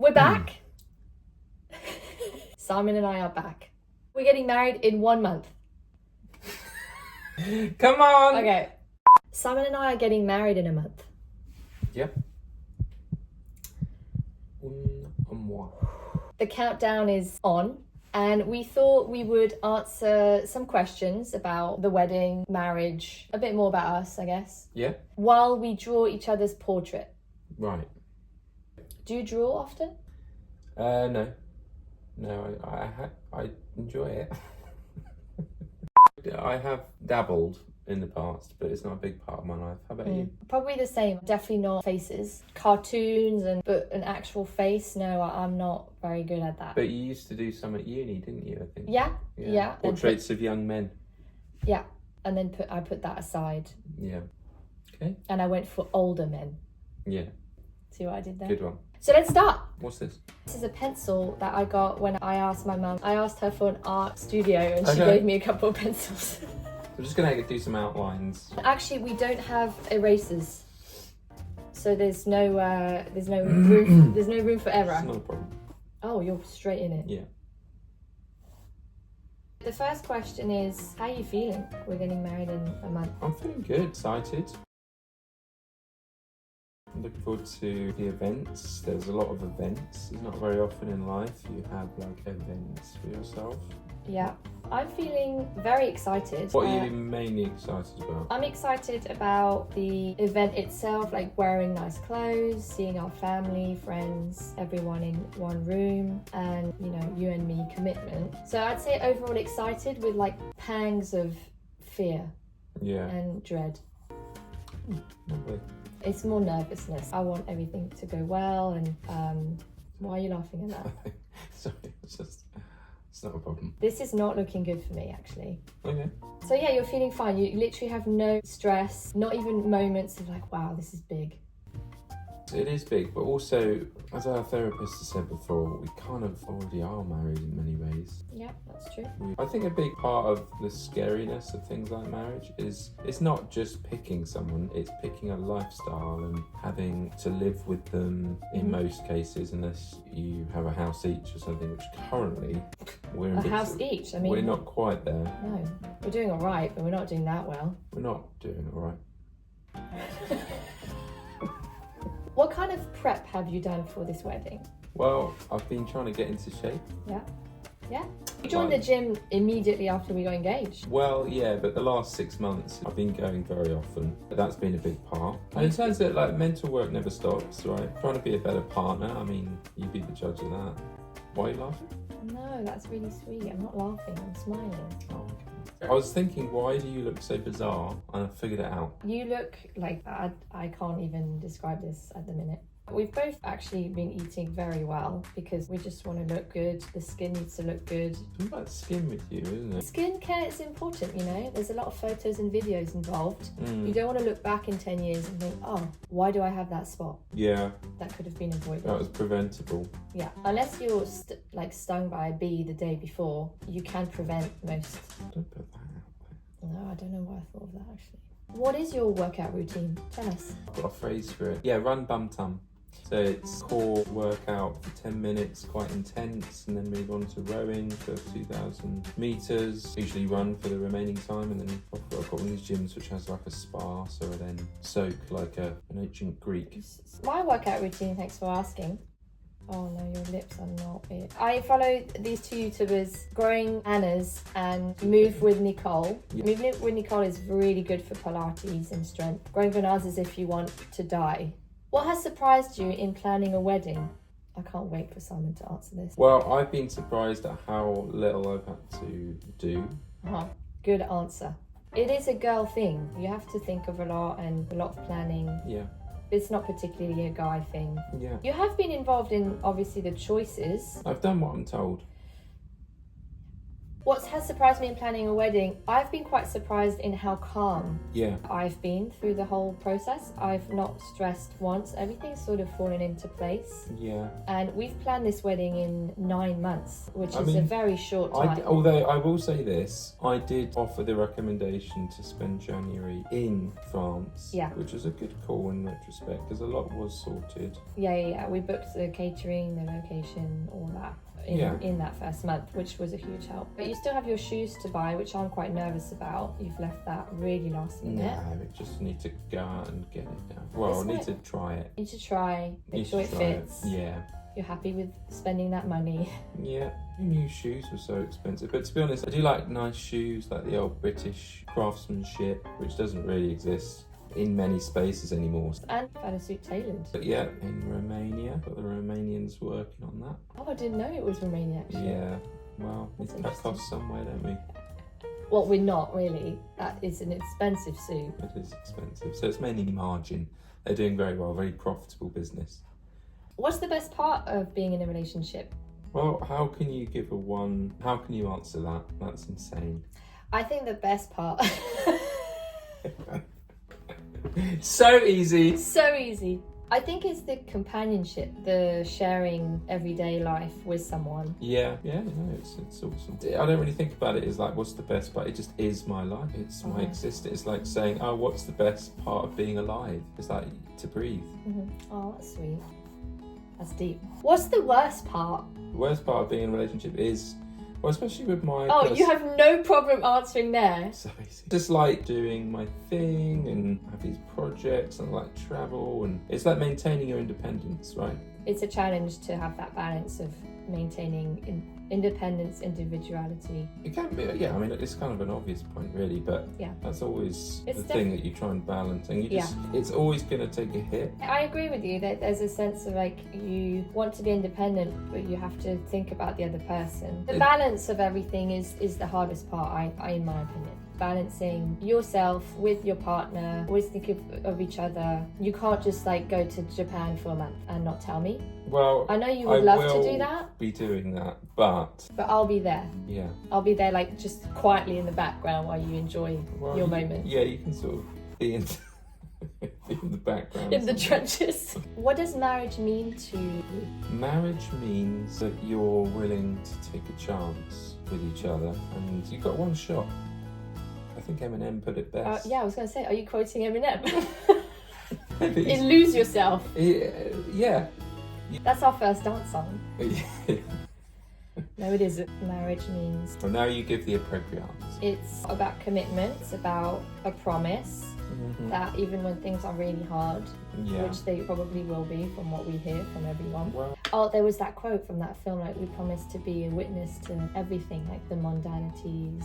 We're back. Simon and I are back. We're getting married in 1 month. Come on! Okay. Simon and I are getting married in a month. Yep. Un mois. The countdown is on, and we thought we would answer some questions about the wedding, marriage, a bit more about us, I guess, Yeah? while we draw each other's portrait. Right. Do you draw often? No. No, I enjoy it. I have dabbled in the past, but it's not a big part of my life. How about you? Probably the same. Definitely not faces. Cartoons but an actual face, no, I'm not very good at that. But you used to do some at uni, didn't you, I think? Yeah. Portraits of young men. Yeah, and then I put that aside. Yeah. Okay. And I went for older men. Yeah. See what I did there? Good one. So let's start. What's this? This is a pencil that I got when I asked my mum. I asked her for an art studio and she Okay. gave me a couple of pencils. I'm just going to do some outlines. Actually, we don't have erasers. So there's no room there's no room for error. It's not a problem. Oh, you're straight in it. Yeah. The first question is, how are you feeling? We're getting married in a month. I'm feeling good, excited. I'm looking forward to the events. There's a lot of events. It's not very often in life you have like events for yourself. Yeah. I'm feeling very excited. What are you mainly excited about? I'm excited about the event itself, like wearing nice clothes, seeing our family, friends, everyone in one room, and you and me commitment. So I'd say overall excited with like pangs of fear and dread. Lovely. It's more nervousness. I want everything to go well, and why are you laughing at that? Sorry, it's not a problem. This is not looking good for me, actually. Okay. So yeah, you're feeling fine. You literally have no stress, not even moments of like, wow, this is big. It is big, but also, as our therapist has said before, we kind of already are married in many ways. Yeah, that's true. I think a big part of the scariness of things like marriage is it's not just picking someone, it's picking a lifestyle and having to live with them in most cases, unless you have a house each or something, which currently we're in A house each? I mean, we're not quite there. No, we're doing all right, but we're not doing that well. We're not doing all right. What kind of prep have you done for this wedding? Well, I've been trying to get into shape. Yeah? You joined the gym immediately after we got engaged. Well, yeah, but the last 6 months I've been going very often. But that's been a big part. And it turns out like mental work never stops, right? Trying to be a better partner, I mean, you be the judge of that. Why are you laughing? No, that's really sweet. I'm not laughing, I'm smiling. Oh, okay. I was thinking, why do you look so bizarre? And I figured it out. You look like I can't even describe this at the minute. We've both actually been eating very well because we just want to look good. The skin needs to look good. It's about skin with you, isn't it? Skincare is important, There's a lot of photos and videos involved. You don't want to look back in 10 years and think, oh, why do I have that spot? Yeah. That could have been avoided. That was preventable. Yeah, unless you're stung by a bee the day before, you can prevent most. Don't put that out No, I don't know why I thought of that actually. What is your workout routine? Tell us. there. I've got a phrase for it. Yeah, run bum tum. So it's core workout for 10 minutes, quite intense, and then move on to rowing for 2,000 meters. Usually run for the remaining time, and then I've got one of these gyms which has like a spa, so I then soak like an ancient Greek. My workout routine, thanks for asking. Oh no, your lips are not it. I follow these two YouTubers, Growing Anna's and Move with Nicole. Yeah. Moving with Nicole is really good for Pilates and strength. Growing Bananas is if you want to die. What has surprised you in planning a wedding? I can't wait for Simon to answer this. Well, I've been surprised at how little I've had to do. Good answer. It is a girl thing. You have to think of a lot and a lot of planning. Yeah. It's not particularly a guy thing. Yeah. You have been involved in, obviously, the choices. I've done what I'm told. What has surprised me in planning a wedding, I've been quite surprised in how calm Yeah. I've been through the whole process. I've not stressed once. Everything's sort of fallen into place. Yeah. And we've planned this wedding in 9 months, which I is mean, a very short time. Although I will say this, I did offer the recommendation to spend January in France, Yeah. which was a good call in retrospect because a lot was sorted. Yeah. We booked the catering, the location, all that. In that first month, which was a huge help. But you still have your shoes to buy, which I'm quite nervous about. You've left that really last minute. No, we just need to go out and get it now. Well, I need to try it. You need to try, make sure it fits. Yeah. You're happy with spending that money. Yeah. New shoes were so expensive. But to be honest, I do like nice shoes, like the old British craftsmanship, which doesn't really exist in many spaces anymore. And had a suit tailored. But yeah, in Romania, got the Romanians working on that. Oh, I didn't know it was Romania actually. Yeah, well, we cut costs somewhere, don't we? Well, we're not really. That is an expensive suit. It is expensive. So it's mainly margin. They're doing very well, very profitable business. What's the best part of being in a relationship? Well, how can you how can you answer that? That's insane. I think the best part... So easy. So easy. I think it's the companionship, the sharing everyday life with someone. Yeah, no, it's awesome. I don't really think about it as like, what's the best part? It just is my life. It's my existence. It's like saying, oh, what's the best part of being alive? It's like to breathe. Mm-hmm. Oh, that's sweet. That's deep. What's the worst part? The worst part of being in a relationship is, well, especially with my... you have no problem answering there. So easy. Just like doing my thing and have these projects and like travel, and it's like maintaining your independence, right? It's a challenge to have that balance of maintaining independence, individuality. It can be, yeah. I mean, it's kind of an obvious point, really, but that's always the thing that you try and balance, and it's always going to take a hit. I agree with you that there's a sense of like you want to be independent, but you have to think about the other person. The balance of everything is the hardest part, in my opinion. Balancing yourself with your partner, always think of each other. You can't just like go to Japan for a month and not tell me. Well, I know you would love to do that. Be doing that, but I'll be there. Yeah, I'll be there like just quietly in the background while you enjoy your moment. Yeah, you can sort of be in the background. In the trenches. What does marriage mean to you? Marriage means that you're willing to take a chance with each other, and you've got one shot. I think Eminem put it best. I was going to say, are you quoting Eminem? Maybe. Lose Yourself. Yeah. That's our first dance song. No, it isn't. Marriage means... Well, now you give the appropriate answer. It's about commitment. It's about a promise that even when things are really hard, which they probably will be from what we hear from everyone. Well, there was that quote from that film, like, we promise to be a witness to everything, like the mundanities,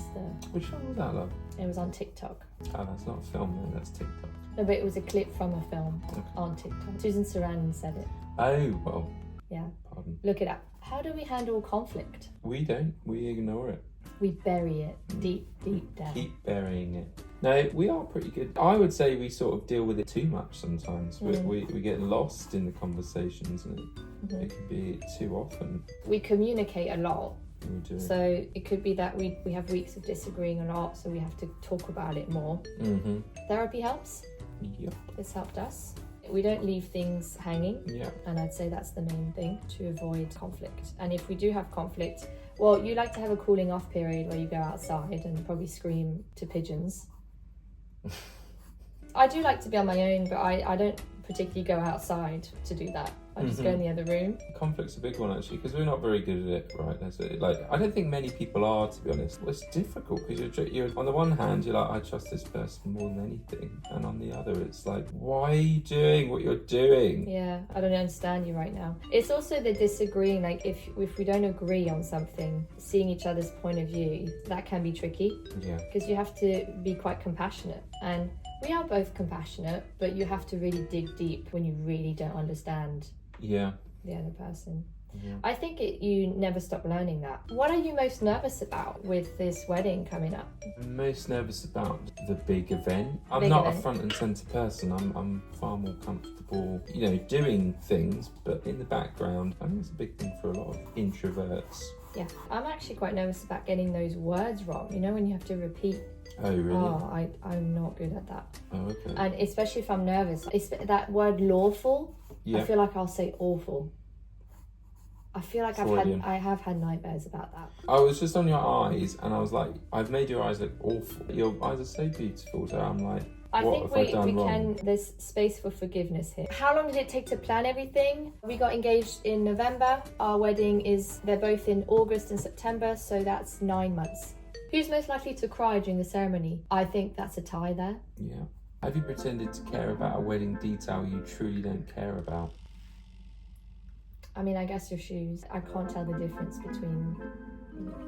Which one was that, love? It was on TikTok. Oh, that's not a film, then. That's TikTok. No, but it was a clip from a film on TikTok. Susan Sarandon said it. Oh, well. Yeah. Pardon. Look it up. How do we handle conflict? We don't. We ignore it. We bury it deep, deep down. Keep burying it. No, we are pretty good. I would say we sort of deal with it too much sometimes. We get lost in the conversations, and it can be too often. We communicate a lot. We do. So it could be that we have weeks of disagreeing a lot, so we have to talk about it more. Therapy helps. Yep. It's helped us. We don't leave things hanging. Yeah. And I'd say that's the main thing, to avoid conflict. And if we do have conflict, well, you like to have a cooling off period where you go outside and probably scream to pigeons. I do like to be on my own, but I don't particularly go outside to do that. I just go in the other room. Conflict's a big one, actually, because we're not very good at it, right? Like, I don't think many people are, to be honest. Well, it's difficult because you're on the one hand, you're like, I trust this person more than anything, and on the other, it's like, why are you doing what you're doing? Yeah, I don't understand you right now. It's also the disagreeing. Like, if we don't agree on something, seeing each other's point of view, that can be tricky. Yeah. Because you have to be quite compassionate, and we are both compassionate, but you have to really dig deep when you really don't understand the other person. I think you never stop learning that. What are you most nervous about with this wedding coming up? I'm most nervous about the big event. I'm not a front and centre person. I'm far more comfortable, doing things, but in the background. I think it's a big thing for a lot of introverts. Yeah, I'm actually quite nervous about getting those words wrong. You know, when you have to repeat. Oh, really? Oh, I'm not good at that. Oh, okay. And especially if I'm nervous. It's that word lawful, Yeah. I feel like I'll say awful. I feel like Freudian. I have had nightmares about that. I was just on your eyes and I was like, I've made your eyes look awful. Your eyes are so beautiful, so I'm like, I what think have I done wrong? there's space for forgiveness here. How long did it take to plan everything? We got engaged in November. Our wedding they're both in August and September, so that's 9 months. Who's most likely to cry during the ceremony? I think that's a tie there. Yeah. Have you pretended to care about a wedding detail you truly don't care about? I mean, I guess your shoes. I can't tell the difference between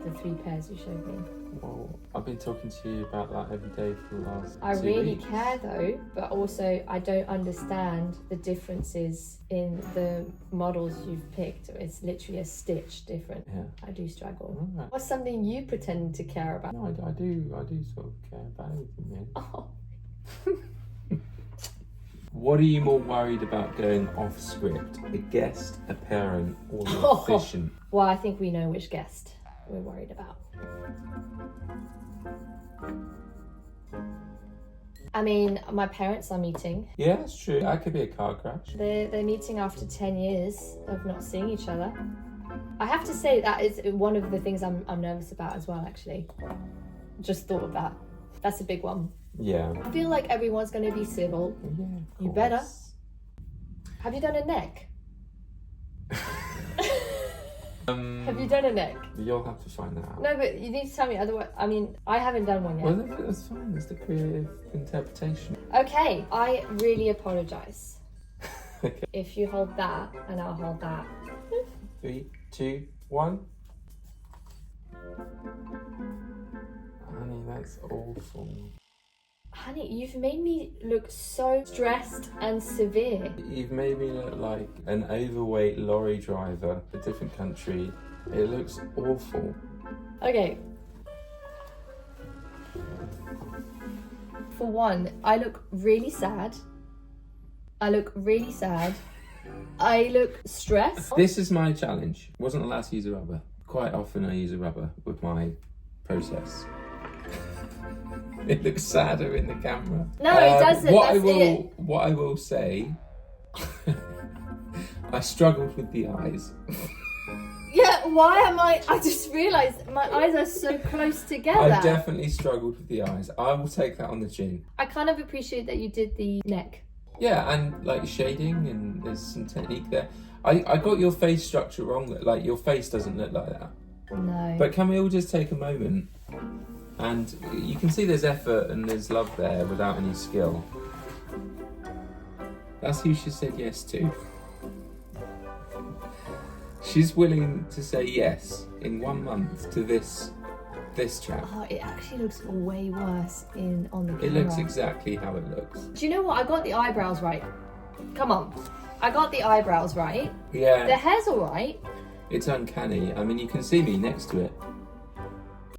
the 3 pairs you showed me. Well, I've been talking to you about that every day for the last I 2 really weeks. care though, but also I don't understand the differences in the models you've picked. It's literally a stitch different. Yeah. I do struggle. All right. What's something you pretend to care about? No, I do sort of care about everything, really. Oh. What are you more worried about going off script? A guest, a parent, or the officiant? Well, I think we know which guest we're worried about. I mean, my parents are meeting. Yeah, that's true. That could be a car crash. They're meeting after 10 years of not seeing each other. I have to say that is one of the things I'm nervous about as well, actually. Just thought of that. That's a big one. Yeah. I feel like everyone's going to be civil. Yeah, of You better. course. Have you done a neck? Have you done a neck? You'll have to find that out. No, but you need to tell me. Otherwise, I mean, I haven't done one yet. Well, that's fine. That's the creative interpretation. Okay, I really apologise. Okay. If you hold that and I'll hold that. 3, 2, 1. Honey, that's awful. Honey, you've made me look so stressed and severe. You've made me look like an overweight lorry driver for a different country. It looks awful. Okay. For one, I look really sad. I look stressed. This is my challenge. Wasn't allowed to use a rubber. Quite often I use a rubber with my process. It looks sadder in the camera. No, it doesn't. What I will say, I struggled with the eyes. Yeah, why am I just realised my eyes are so close together. I definitely struggled with the eyes. I will take that on the chin. I kind of appreciate that you did the neck. Yeah, and like shading, and there's some technique there. I got your face structure wrong. Like your face doesn't look like that. No. But can we all just take a moment? And you can see there's effort and there's love there without any skill. That's who she said yes to. She's willing to say yes in 1 month to this chap. Oh, it actually looks way worse on the camera. It looks exactly how it looks. Do you know what? I got the eyebrows right. Come on. I got the eyebrows right. Yeah. The hair's alright. It's uncanny. I mean, you can see me next to it.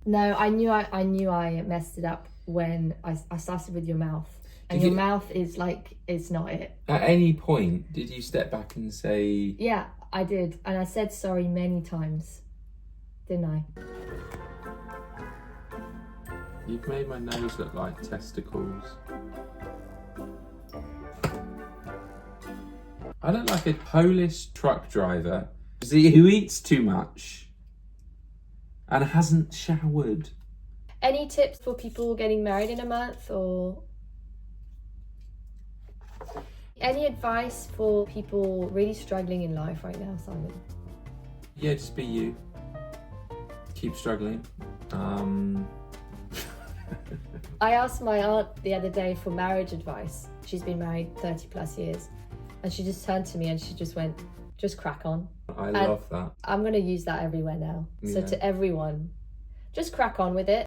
No, I knew I messed it up when I started with your mouth. And your mouth is like, it's not it. At any point, did you step back and say... Yeah, I did. And I said sorry many times. Didn't I? You've made my nose look like testicles. I look like a Polish truck driver who eats too much and hasn't showered. Any tips for people getting married in a month, or any advice for people really struggling in life right now, Simon? Yeah, just be you. Keep struggling. I asked my aunt the other day for marriage advice. She's been married 30 plus years. And she just turned to me and she just went, just crack on. I love that. I'm going to use that everywhere now. So Yeah. to everyone, just crack on with it.